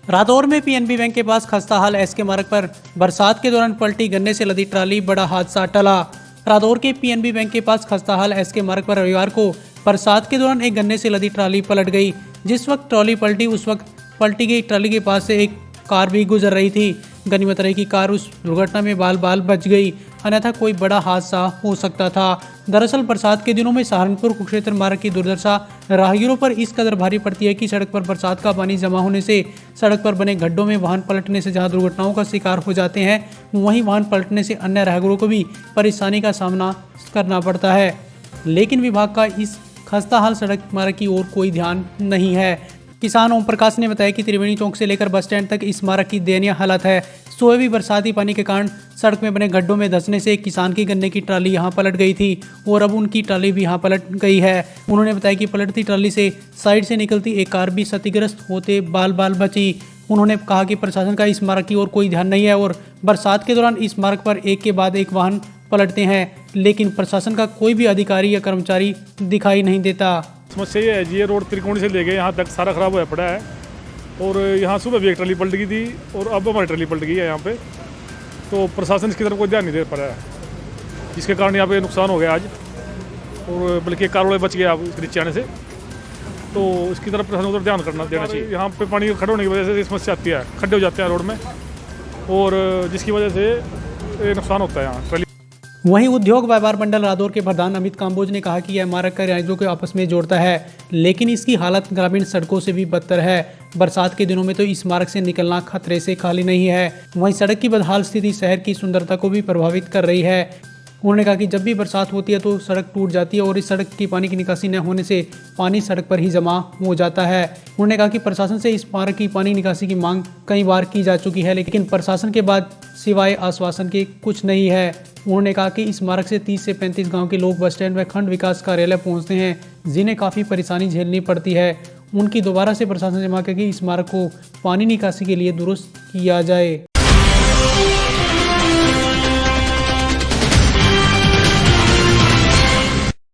रादौर में PNB bank के पास खस्ता हाल एसके मार्ग पर बरसात के दौरान पलटी गन्ने से लदी ट्राली, बड़ा हादसा टला। रादौर के पीएनबी बैंक के पास खस्ता हाल एसके मार्ग पर रविवार को बरसात के दौरान एक गन्ने से लदी ट्राली पलट गई। जिस वक्त ट्रॉली पलटी उस वक्त पलटी गई ट्राली के पास से एक कार भी गुजर रही थी। गनीमत रही कि कार उस दुर्घटना में बाल बाल बच गई, अन्यथा कोई बड़ा हादसा हो सकता था। दरअसल बरसात के दिनों में सहारनपुर कुरुक्षेत्र मार्ग की दुर्दशा राहगीरों पर इस कदर भारी पड़ती है कि सड़क पर बरसात का पानी जमा होने से सड़क पर बने गड्ढों में वाहन पलटने से जहां दुर्घटनाओं का शिकार हो जाते हैं, वहीं वाहन पलटने से अन्य राहगीरों को भी परेशानी का सामना करना पड़ता है। लेकिन विभाग का इस खस्ताहाल सड़क मार्ग की ओर कोई ध्यान नहीं है। किसान ओम प्रकाश ने बताया कि त्रिवेणी चौक से लेकर बस स्टैंड तक इस मार्ग की दयनीय हालत है। सुबह भी बरसाती पानी के कारण सड़क में बने गड्ढों में धंसने से एक किसान की गन्ने की ट्राली यहां पलट गई थी और अब उनकी ट्राली भी यहां पलट गई है। उन्होंने बताया कि पलटती ट्राली से साइड से निकलती एक कार भी क्षतिग्रस्त होते बाल बाल बची। उन्होंने कहा कि प्रशासन का इस मार्ग की ओर कोई ध्यान नहीं है और बरसात के दौरान इस मार्ग पर एक के बाद एक वाहन पलटते हैं, लेकिन प्रशासन का कोई भी अधिकारी या कर्मचारी दिखाई नहीं देता। समस्या ये है जी, ये रोड त्रिकोणी से ले गए यहाँ तक सारा खराब होया पड़ा है और यहाँ सुबह भी एक ट्राली पलट गई थी और अब हमारी ट्राली पलट गई है यहाँ पे। तो प्रशासन इसकी तरफ कोई ध्यान नहीं दे पा रहा है, जिसके कारण यहाँ पे नुकसान हो गया आज और बल्कि कार वाले बच गया इसके नीचे आने से। तो इसकी तरफ प्रशासन को ध्यान देना चाहिए। यहाँ पे पानी खड़े होने की वजह से समस्या आती है, खड्डे हो जाते हैं रोड में और जिसकी वजह से नुकसान होता है यहाँ ट्राली। वहीं उद्योग व्यापार मंडल रादौर के प्रधान अमित काम्बोज ने कहा कि यह मार्ग कई राज्यों को आपस में जोड़ता है, लेकिन इसकी हालत ग्रामीण सड़कों से भी बदतर है। बरसात के दिनों में तो इस मार्ग से निकलना खतरे से खाली नहीं है। वहीं सड़क की बदहाल स्थिति शहर की सुंदरता को भी प्रभावित कर रही है। उन्होंने कहा कि जब भी बरसात होती है तो सड़क टूट जाती है और इस सड़क की पानी की निकासी न होने से पानी सड़क पर ही जमा हो जाता है। उन्होंने कहा कि प्रशासन से इस मार्ग की पानी निकासी की मांग कई बार की जा चुकी है, लेकिन प्रशासन के बाद सिवाय आश्वासन के कुछ नहीं है। उन्होंने कहा कि इस मार्ग से 30 से 35 गांव के लोग बस स्टैंड व खंड विकास कार्यालय पहुंचते हैं, जिन्हें काफ़ी परेशानी झेलनी पड़ती है। उनकी दोबारा से प्रशासन से मांग है कि इस मार्ग को पानी निकासी के लिए दुरुस्त किया जाए।